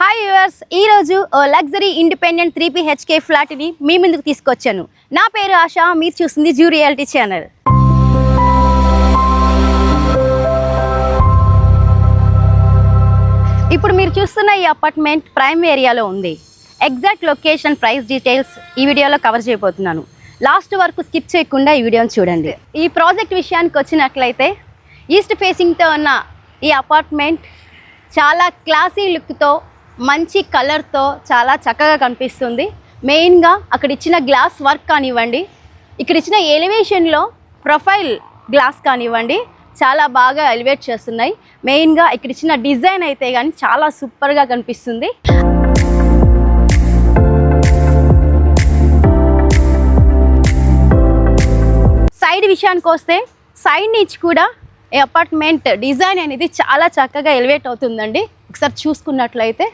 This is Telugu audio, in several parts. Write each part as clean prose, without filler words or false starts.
హాయ్ వ్యూవర్స్, ఈరోజు ఓ లగ్జరీ ఇండిపెండెంట్ 3BHK ఫ్లాట్ని మీ ముందుకు తీసుకొచ్చాను. నా పేరు ఆశ, మీరు చూస్తుంది జూ రియాలిటీ ఛానల్. ఇప్పుడు మీరు చూస్తున్న ఈ అపార్ట్మెంట్ ప్రైమ్ ఏరియాలో ఉంది. ఎగ్జాక్ట్ లొకేషన్, ప్రైస్ డీటెయిల్స్ ఈ వీడియోలో కవర్ చేయబోతున్నాను. లాస్ట్ వరకు స్కిప్ చేయకుండా ఈ వీడియోని చూడండి. ఈ ప్రాజెక్ట్ విషయానికి వచ్చినట్లయితే ఈస్ట్ ఫేసింగ్తో ఉన్న ఈ అపార్ట్మెంట్ చాలా క్లాసీ లుక్తో, మంచి కలర్తో చాలా చక్కగా కనిపిస్తుంది. మెయిన్గా అక్కడ ఇచ్చిన గ్లాస్ వర్క్ కానివ్వండి, ఇక్కడ ఇచ్చిన ఎలివేషన్లో ప్రొఫైల్ గ్లాస్ కానివ్వండి, చాలా బాగా ఎలివేట్ చేస్తున్నాయి. మెయిన్గా ఇక్కడ ఇచ్చిన డిజైన్ అయితే కానీ చాలా సూపర్గా కనిపిస్తుంది. సైడ్ విషయానికి వస్తే సైడ్ నుంచి కూడా ఈ అపార్ట్మెంట్ డిజైన్ అనేది చాలా చక్కగా ఎలివేట్ అవుతుందండి. ఒకసారి చూసుకున్నట్లయితే,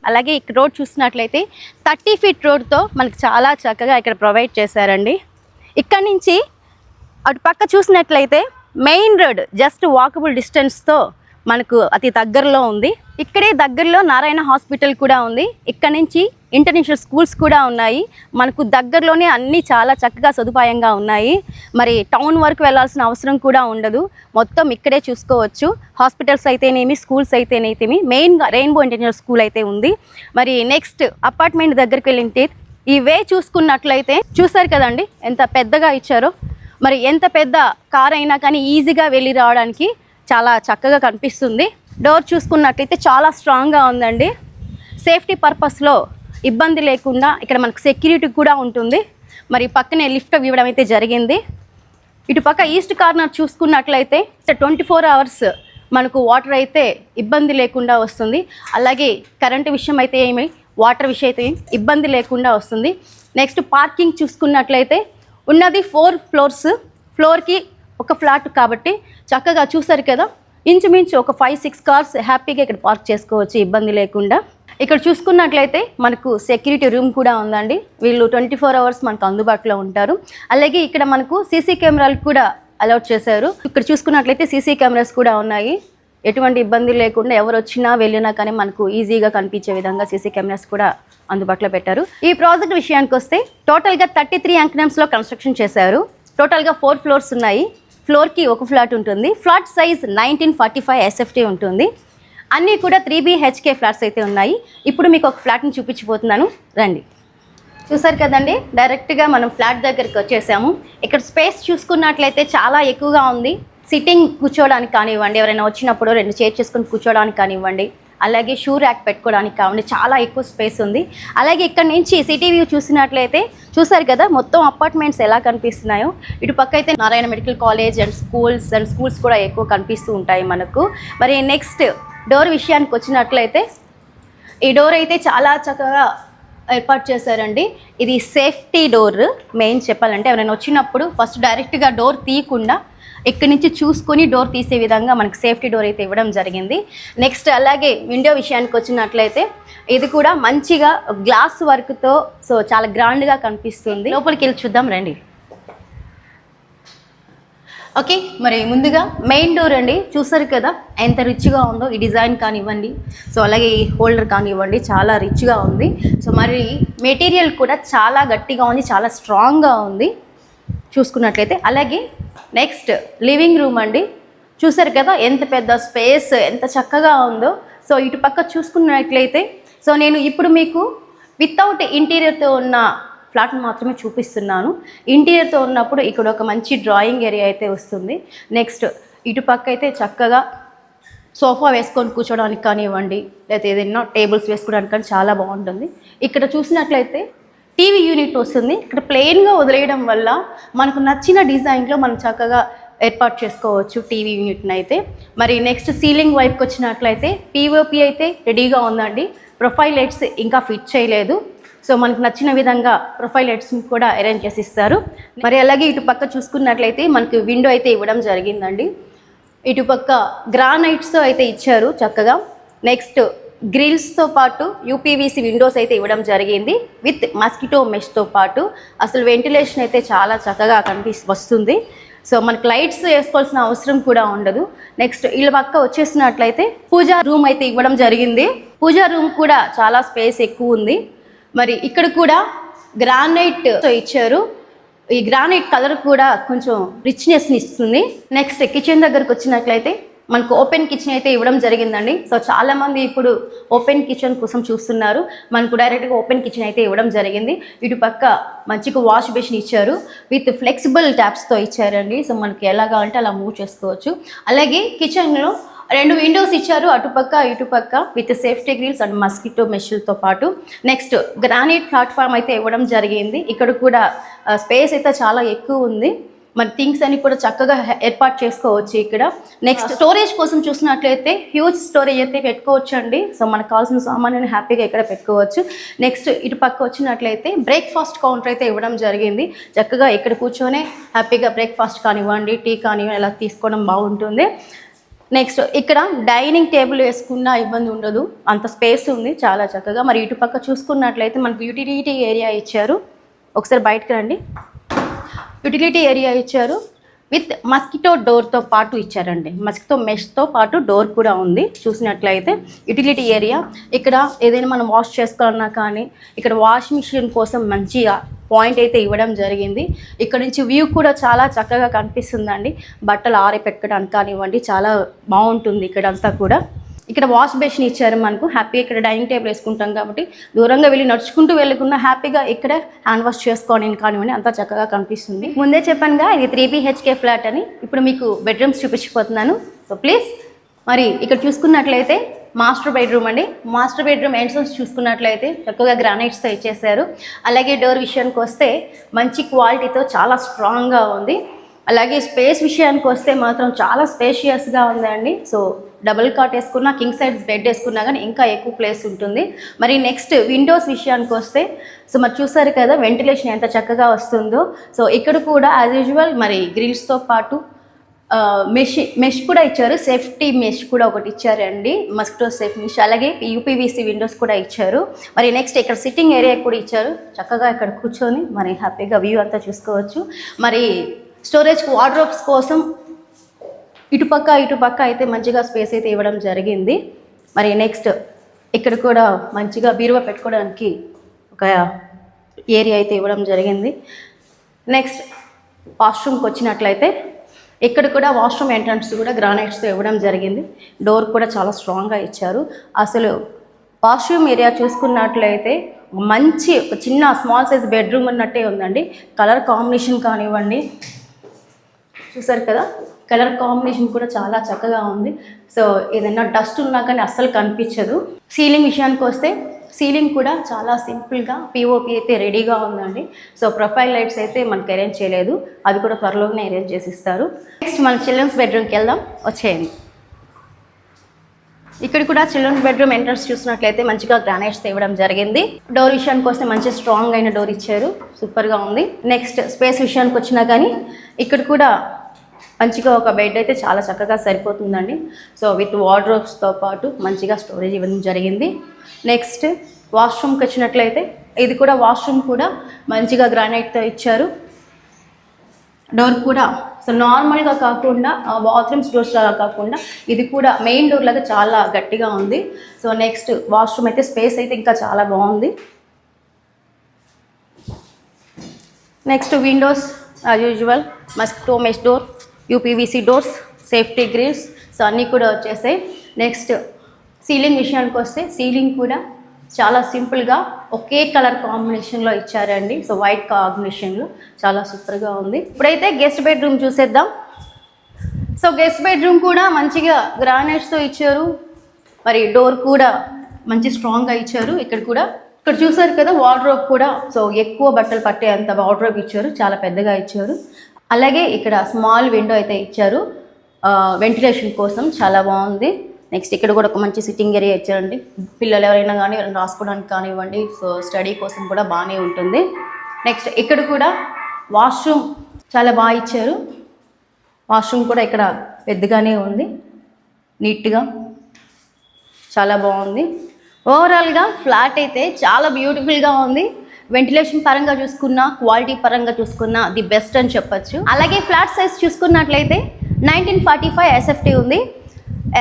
అలాగే ఇక్కడ రోడ్ చూసినట్లయితే 30 ఫీట్ రోడ్తో మనకు చాలా చక్కగా ఇక్కడ ప్రొవైడ్ చేశారండి. ఇక్కడ నుంచి అటు పక్క చూసినట్లయితే మెయిన్ రోడ్ జస్ట్ వాకబుల్ డిస్టెన్స్తో మనకు అతి దగ్గరలో ఉంది. ఇక్కడే దగ్గరలో నారాయణ హాస్పిటల్ కూడా ఉంది. ఇక్కడ నుంచి ఇంటర్నేషనల్ స్కూల్స్ కూడా ఉన్నాయి. మనకు దగ్గరలోనే అన్నీ చాలా చక్కగా సదుపాయంగా ఉన్నాయి. మరి టౌన్ వరకు వెళ్ళాల్సిన అవసరం కూడా ఉండదు. మొత్తం ఇక్కడే చూసుకోవచ్చు. హాస్పిటల్స్ అయితేనేమి, స్కూల్స్ అయితేనేమి, మెయిన్గా రెయిన్బో ఇంటర్నేషనల్ స్కూల్ అయితే ఉంది. మరి నెక్స్ట్ అపార్ట్మెంట్ దగ్గరికి వెళ్ళింటే ఈ వే చూసుకున్నట్లయితే చూసారు కదండి ఎంత పెద్దగా ఇచ్చారో. మరి ఎంత పెద్ద కార్ అయినా కానీ ఈజీగా వెళ్ళి రావడానికి చాలా చక్కగా కనిపిస్తుంది. డోర్ చూసుకున్నట్లయితే చాలా స్ట్రాంగ్గా ఉందండి. సేఫ్టీ పర్పస్లో ఇబ్బంది లేకుండా ఇక్కడ మనకు సెక్యూరిటీ కూడా ఉంటుంది. మరి పక్కనే లిఫ్ట్ ఇవ్వడం అయితే జరిగింది. ఇటు పక్క ఈస్ట్ కార్నర్ చూసుకున్నట్లయితే 24 అవర్స్ మనకు వాటర్ అయితే ఇబ్బంది లేకుండా వస్తుంది. అలాగే కరెంటు విషయం అయితే ఏమి, వాటర్ విషయం అయితే ఇబ్బంది లేకుండా వస్తుంది. నెక్స్ట్ పార్కింగ్ చూసుకున్నట్లయితే ఉన్నది 4 ఫ్లోర్స్. ఫ్లోర్కి ఒక ఫ్లాట్ కాబట్టి చక్కగా చూసారు కదా, ఇంచుమించు ఒక 5-6 కార్స్ హ్యాపీగా ఇక్కడ పార్క్ చేసుకోవచ్చు ఇబ్బంది లేకుండా. ఇక్కడ చూసుకున్నట్లయితే మనకు సెక్యూరిటీ రూమ్ కూడా ఉందండి. వీళ్ళు 24 అవర్స్ మనకు అందుబాటులో ఉంటారు. అలాగే ఇక్కడ మనకు సీసీ కెమెరాలు కూడా అలౌట్ చేశారు. ఇక్కడ చూసుకున్నట్లయితే సీసీ కెమెరాస్ కూడా ఉన్నాయి. ఎటువంటి ఇబ్బంది లేకుండా ఎవరు వచ్చినా వెళ్ళినా కానీ మనకు ఈజీగా కనిపించే విధంగా సీసీ కెమెరాస్ కూడా అందుబాటులో పెట్టారు. ఈ ప్రాజెక్ట్ విషయానికి వస్తే టోటల్గా 33 అంకనమ్స్లో కన్స్ట్రక్షన్ చేశారు. టోటల్గా 4 ఫ్లోర్స్ ఉన్నాయి. ఫ్లోర్కి ఒక ఫ్లాట్ ఉంటుంది. ఫ్లాట్ సైజ్ 1945 SFT ఉంటుంది. అన్నీ కూడా 3BHK ఫ్లాట్స్ అయితే ఉన్నాయి. ఇప్పుడు మీకు ఒక ఫ్లాట్ని చూపించిపోతున్నాను, రండి. చూసారు కదండి, డైరెక్ట్గా మనం ఫ్లాట్ దగ్గరికి వచ్చేసాము. ఇక్కడ స్పేస్ చూసుకున్నట్లయితే చాలా ఎక్కువగా ఉంది. సిట్టింగ్ కూర్చోవడానికి కానివ్వండి, ఎవరైనా వచ్చినప్పుడు 2 చైర్ చేసుకొని కూర్చోవడానికి కానివ్వండి, అలాగే షూ ర్యాక్ పెట్టుకోవడానికి కావండి, చాలా ఎక్కువ స్పేస్ ఉంది. అలాగే ఇక్కడ నుంచి సిటీ వ్యూ చూసినట్లయితే చూసారు కదా మొత్తం అపార్ట్మెంట్స్ ఎలా కనిపిస్తున్నాయో. ఇటు పక్క అయితే Narayana medical college and schools కూడా ఎక్కువ కనిపిస్తూ ఉంటాయి మనకు. మరి నెక్స్ట్ డోర్ విషయానికి వచ్చినట్లయితే ఈ డోర్ అయితే చాలా చక్కగా ఏర్పాటు చేశారండి. ఇది సేఫ్టీ డోర్. మెయిన్ చెప్పాలంటే ఎవరైనా వచ్చినప్పుడు ఫస్ట్ డైరెక్ట్గా డోర్ తీయకుండా ఇక్కడి నుంచి చూసుకొని డోర్ తీసే విధంగా మనకు సేఫ్టీ డోర్ అయితే ఇవ్వడం జరిగింది. నెక్స్ట్ అలాగే విండో విషయానికి వచ్చినట్లయితే ఇది కూడా మంచిగా గ్లాస్ వర్క్తో చాలా గ్రాండ్గా కనిపిస్తుంది. లోపలికి వెళ్ళి చూద్దాం రండి. ఓకే, మరి ముందుగా మెయిన్ డోర్ అండి. చూసారు కదా ఎంత రిచ్గా ఉందో ఈ డిజైన్ కానివ్వండి, అలాగే ఈ హోల్డర్ కానివ్వండి, చాలా రిచ్గా ఉంది. మరి మెటీరియల్ కూడా చాలా గట్టిగా ఉంది, చాలా స్ట్రాంగ్గా ఉంది చూసుకున్నట్లయితే. అలాగే నెక్స్ట్ లివింగ్ రూమ్ అండి. చూసారు కదా ఎంత పెద్ద స్పేస్, ఎంత చక్కగా ఉందో. ఇటు పక్క చూసుకున్నట్లయితే నేను ఇప్పుడు మీకు వితౌట్ ఇంటీరియర్తో ఉన్న ఫ్లాట్ని మాత్రమే చూపిస్తున్నాను. ఇంటీరియర్తో ఉన్నప్పుడు ఇక్కడ ఒక మంచి డ్రాయింగ్ ఏరియా అయితే వస్తుంది. నెక్స్ట్ ఇటు పక్క అయితే చక్కగా సోఫా వేసుకొని కూర్చోడానికి కానివ్వండి, లేకపోతే ఏదైనా టేబుల్స్ వేసుకోవడానికి కానీ చాలా బాగుంటుంది. ఇక్కడ చూసినట్లయితే టీవీ యూనిట్ వస్తుంది. ఇక్కడ ప్లెయిన్గా వదిలేయడం వల్ల మనకు నచ్చిన డిజైన్లో మనం చక్కగా ఏర్పాటు చేసుకోవచ్చు టీవీ యూనిట్ని అయితే. మరి నెక్స్ట్ సీలింగ్ వైపుకి వచ్చినట్లయితే POP అయితే రెడీగా ఉందండి. ప్రొఫైల్ లైట్స్ ఇంకా ఫిట్ చేయలేదు. మనకు నచ్చిన విధంగా ప్రొఫైల్ లైట్స్ని కూడా అరేంజ్ చేసి ఇస్తారు. మరి అలాగే ఇటు పక్క చూసుకున్నట్లయితే మనకు విండో అయితే ఇవ్వడం జరిగిందండి. ఇటు పక్క గ్రానైట్స్తో అయితే ఇచ్చారు చక్కగా. నెక్స్ట్ గ్రిల్స్తో పాటు UPVC విండోస్ అయితే ఇవ్వడం జరిగింది విత్ మస్కిటో మెష్తో పాటు. అసలు వెంటిలేషన్ అయితే చాలా చక్కగా వస్తుంది. సో మనకి లైట్స్ వేసుకోవాల్సిన అవసరం కూడా ఉండదు. నెక్స్ట్ వీళ్ళ పక్క వచ్చేసినట్లయితే పూజా రూమ్ అయితే ఇవ్వడం జరిగింది. పూజా రూమ్ కూడా చాలా స్పేస్ ఎక్కువ ఉంది. మరి ఇక్కడ కూడా గ్రానైట్ ఇచ్చారు. ఈ గ్రానైట్ కలర్ కూడా కొంచెం రిచ్నెస్ని ఇస్తుంది. నెక్స్ట్ కిచెన్ దగ్గరకు వచ్చినట్లయితే మనకు ఓపెన్ కిచెన్ అయితే ఇవ్వడం జరిగిందండి. సో చాలామంది ఇప్పుడు ఓపెన్ కిచెన్ కోసం చూస్తున్నారు. మనకు డైరెక్ట్గా ఓపెన్ కిచెన్ అయితే ఇవ్వడం జరిగింది. ఇటు పక్క మంచిగా వాష్ బేసిన్ ఇచ్చారు, విత్ ఫ్లెక్సిబుల్ ట్యాప్స్తో ఇచ్చారండి. సో మనకి ఎలాగా అంటే అలా మూవ్ చేసుకోవచ్చు. అలాగే కిచెన్లో 2 విండోస్ ఇచ్చారు, అటుపక్క ఇటుపక్క, with safety grills and mosquito మెషులతో పాటు. నెక్స్ట్ గ్రానైట్ ప్లాట్ఫామ్ అయితే ఇవ్వడం జరిగింది. ఇక్కడ కూడా స్పేస్ అయితే చాలా ఎక్కువ ఉంది. మన థింగ్స్ అన్ని కూడా చక్కగా ఏర్పాటు చేసుకోవచ్చు ఇక్కడ. నెక్స్ట్ స్టోరేజ్ కోసం చూసినట్లయితే హ్యూజ్ స్టోరేజ్ అయితే పెట్టుకోవచ్చు అండి. సో మనకు కావాల్సిన సామాన్యుని హ్యాపీగా ఇక్కడ పెట్టుకోవచ్చు. నెక్స్ట్ ఇటు పక్క వచ్చినట్లయితే బ్రేక్ఫాస్ట్ కౌంటర్ అయితే ఇవ్వడం జరిగింది. చక్కగా ఇక్కడ కూర్చొని హ్యాపీగా బ్రేక్ఫాస్ట్ కానివ్వండి, టీ కానివ్వండి ఇలా తీసుకోవడం బాగుంటుంది. నెక్స్ట్ ఇక్కడ డైనింగ్ టేబుల్ వేసుకున్న ఇబ్బంది ఉండదు, అంత స్పేస్ ఉంది చాలా చక్కగా. మరి ఇటు పక్క చూసుకున్నట్లయితే మనకు యూటిలిటీ ఏరియా ఇచ్చారు. ఒకసారి బయటకు రండి. యూటిలిటీ ఏరియా ఇచ్చారు, విత్ మస్కిటో డోర్తో పాటు ఇచ్చారండి. మస్కిటో మెష్తో పాటు డోర్ కూడా ఉంది. చూసినట్లయితే యూటిలిటీ ఏరియా, ఇక్కడ ఏదైనా మనం వాష్ చేసుకోవాలన్నా కానీ ఇక్కడ వాష్ మిషన్ కోసం మంచిగా పాయింట్ అయితే ఇవ్వడం జరిగింది. ఇక్కడ నుంచి వ్యూ కూడా చాలా చక్కగా కనిపిస్తుందండి. బట్టలు ఆరబెట్టుకోవడానికి కానివ్వండి చాలా బాగుంటుంది ఇక్కడ అంతా కూడా. ఇక్కడ వాష్ బేసిన్ ఇచ్చారు మనకు. హ్యాపీగా ఇక్కడ డైనింగ్ టేబుల్ వేసుకుంటాం కాబట్టి దూరంగా వెళ్ళి నడుచుకుంటూ వెళ్ళకుండా హ్యాపీగా ఇక్కడ హ్యాండ్ వాష్ చేసుకోవడానికి కానివ్వండి అంతా చక్కగా కనిపిస్తుంది. ముందే చెప్పానుగా ఇది 3 BHK ఫ్లాట్ అని. ఇప్పుడు మీకు బెడ్రూమ్స్ చూపించిపోతున్నాను. సో ప్లీజ్ మరి ఇక్కడ చూసుకున్నట్లయితే మాస్టర్ బెడ్రూమ్ అండి. మాస్టర్ బెడ్రూమ్ ఎంట్రన్స్ చూసుకున్నట్లయితే చక్కగా గ్రానైట్స్తో ఇచ్చేసారు. అలాగే డోర్ విషయానికి వస్తే మంచి క్వాలిటీతో చాలా స్ట్రాంగ్గా ఉంది. అలాగే స్పేస్ విషయానికి వస్తే మాత్రం చాలా స్పేషియస్గా ఉందండి. సో డబుల్ కాట్ వేసుకున్నా, కింగ్ సైజ్ బెడ్ వేసుకున్నా కానీ ఇంకా ఎక్కువ ప్లేస్ ఉంటుంది. మరి నెక్స్ట్ విండోస్ విషయానికి వస్తే సో మరి చూసారు కదా వెంటిలేషన్ ఎంత చక్కగా వస్తుందో. సో ఇక్కడ కూడా యాజ్ యూజువల్ మరి గ్రిల్స్తో పాటు మెష్ కూడా ఇచ్చారు. సేఫ్టీ మెష్ కూడా ఒకటి ఇచ్చారండి, మస్కిటో సేఫ్ మెష్. అలాగే UPVC విండోస్ కూడా ఇచ్చారు. మరి నెక్స్ట్ ఇక్కడ సిట్టింగ్ ఏరియా కూడా ఇచ్చారు. చక్కగా ఇక్కడ కూర్చొని మరి హ్యాపీగా వ్యూ అంతా చూసుకోవచ్చు. మరి స్టోరేజ్ వార్డ్రోబ్స్ కోసం ఇటుపక్క అయితే మంచిగా స్పేస్ అయితే ఇవ్వడం జరిగింది. మరి నెక్స్ట్ ఇక్కడ కూడా మంచిగా బీరువా పెట్టుకోవడానికి ఒక ఏరియా అయితే ఇవ్వడం జరిగింది. నెక్స్ట్ వాష్రూమ్కి వచ్చినట్లయితే ఇక్కడ కూడా వాష్రూమ్ ఎంట్రన్స్ కూడా గ్రానైట్స్తో ఇవ్వడం జరిగింది. డోర్ కూడా చాలా స్ట్రాంగ్గా ఇచ్చారు. అసలు వాష్రూమ్ ఏరియా చూసుకున్నట్లయితే మంచి ఒక చిన్న స్మాల్ సైజ్ బెడ్రూమ్ ఉన్నట్టే ఉందండి. కలర్ కాంబినేషన్ కానివ్వండి, చూసారు కదా కలర్ కాంబినేషన్ కూడా చాలా చక్కగా ఉంది. సో ఏదైనా డస్ట్ ఉన్నా కానీ అస్సలు కనిపించదు. సీలింగ్ విషయానికి వస్తే సీలింగ్ కూడా చాలా సింపుల్గా POP అయితే రెడీగా ఉందండి. సో ప్రొఫైల్ లైట్స్ అయితే మనకు అరేంజ్ చేయలేదు, అది కూడా త్వరలోనే అరేంజ్ చేసి ఇస్తారు. నెక్స్ట్ మన చిల్డ్రన్స్ బెడ్రూమ్కి వెళ్దాం, వచ్చేయండి. ఇక్కడ కూడా చిల్డ్రన్స్ బెడ్రూమ్ ఎంట్రన్స్ చూసినట్లయితే మంచిగా గ్రానైట్స్ ఇవ్వడం జరిగింది. డోర్ విషయానికి వస్తే మంచి స్ట్రాంగ్ అయిన డోర్ ఇచ్చారు, సూపర్గా ఉంది. నెక్స్ట్ స్పేస్ విషయానికి వచ్చినా కానీ ఇక్కడ కూడా మంచిగా ఒక బెడ్ అయితే చాలా చక్కగా సరిపోతుందండి. సో విత్ వార్డ్రోబ్స్తో పాటు మంచిగా స్టోరేజ్ ఇవ్వడం జరిగింది. నెక్స్ట్ వాష్రూమ్కి వచ్చినట్లయితే ఇది కూడా వాష్రూమ్ కూడా మంచిగా గ్రానైట్తో ఇచ్చారు. డోర్ కూడా సో నార్మల్గా కాకుండా బాత్రూమ్స్ డోర్స్ లాగా కాకుండా ఇది కూడా మెయిన్ డోర్ లాగా చాలా గట్టిగా ఉంది. సో నెక్స్ట్ వాష్రూమ్ అయితే స్పేస్ అయితే ఇంకా చాలా బాగుంది. Next windows as usual mosquito mesh door, UPVC doors, safety grills, so అన్నీ కూడా వచ్చేసాయి. నెక్స్ట్ సీలింగ్ విషయానికి వస్తే సీలింగ్ కూడా చాలా సింపుల్గా ఒకే కలర్ కాంబినేషన్లో ఇచ్చారండి. సో వైట్ కాంబినేషన్లో చాలా సూపర్గా ఉంది. ఇప్పుడైతే గెస్ట్ బెడ్రూమ్ చూసేద్దాం. సో గెస్ట్ బెడ్రూమ్ కూడా మంచిగా గ్రానైట్స్తో ఇచ్చారు. మరి డోర్ కూడా మంచి స్ట్రాంగ్గా ఇచ్చారు. ఇక్కడ చూసారు కదా వార్డ్రోబ్ కూడా సో ఎక్కువ బట్టలు పట్టే అంత వార్డ్రోబ్ ఇచ్చారు, చాలా పెద్దగా ఇచ్చారు. అలాగే ఇక్కడ స్మాల్ విండో అయితే ఇచ్చారు వెంటిలేషన్ కోసం, చాలా బాగుంది. నెక్స్ట్ ఇక్కడ కూడా ఒక మంచి సిట్టింగ్ ఏరియా ఇచ్చారండి. పిల్లలు ఎవరైనా కానీ రాసుకోవడానికి కానివ్వండి, సో స్టడీ కోసం కూడా బాగానే ఉంటుంది. నెక్స్ట్ ఇక్కడ కూడా వాష్రూమ్ చాలా బాగా ఇచ్చారు. వాష్రూమ్ కూడా ఇక్కడ పెద్దగానే ఉంది, నీట్గా చాలా బాగుంది. ఓవరాల్గా ఫ్లాట్ అయితే చాలా బ్యూటిఫుల్గా ఉంది. వెంటిలేషన్ పరంగా చూసుకున్నా, క్వాలిటీ పరంగా చూసుకున్నా ది బెస్ట్ అని చెప్పొచ్చు. అలాగే ఫ్లాట్ సైజ్ చూసుకున్నట్లయితే 1945 ఎస్ఎఫ్టీ ఉంది.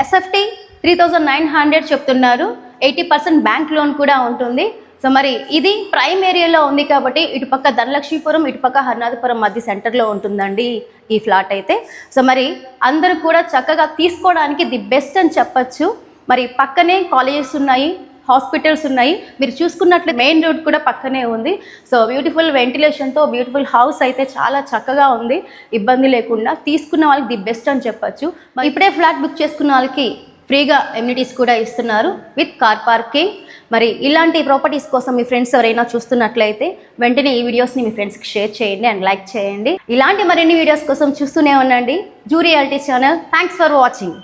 ఎస్ఎఫ్టీ 3900 చెప్తున్నారు. 80% బ్యాంక్ లోన్ కూడా ఉంటుంది. సో మరి ఇది ప్రైమ్ ఏరియాలో ఉంది కాబట్టి ఇటుపక్క ధనలక్ష్మీపురం, ఇటుపక్క హరినాథపురం మధ్య సెంటర్లో ఉంటుందండి ఈ ఫ్లాట్ అయితే. సో మరి అందరూ కూడా చక్కగా తీసుకోవడానికి ది బెస్ట్ అని చెప్పచ్చు. మరి పక్కనే కాలేజెస్ ఉన్నాయి, హాస్పిటల్స్ ఉన్నాయి. మీరు చూసుకున్నట్లు మెయిన్ రోడ్ కూడా పక్కనే ఉంది. సో బ్యూటిఫుల్ వెంటిలేషన్తో బ్యూటిఫుల్ హౌస్ అయితే చాలా చక్కగా ఉంది. ఇబ్బంది లేకుండా తీసుకున్న వాళ్ళకి ది బెస్ట్ అని చెప్పచ్చు. మరి ఇప్పుడే ఫ్లాట్ బుక్ చేసుకున్న వాళ్ళకి ఫ్రీగా ఎమ్యూనిటీస్ కూడా ఇస్తున్నారు విత్ కార్ పార్కింగ్. మరి ఇలాంటి ప్రాపర్టీస్ కోసం మీ ఫ్రెండ్స్ ఎవరైనా చూస్తున్నట్లయితే వెంటనే ఈ వీడియోస్ని మీ ఫ్రెండ్స్కి షేర్ చేయండి అండ్ లైక్ చేయండి. ఇలాంటి మరిన్ని వీడియోస్ కోసం చూస్తూనే ఉండండి zoo reality channel. Thanks for watching.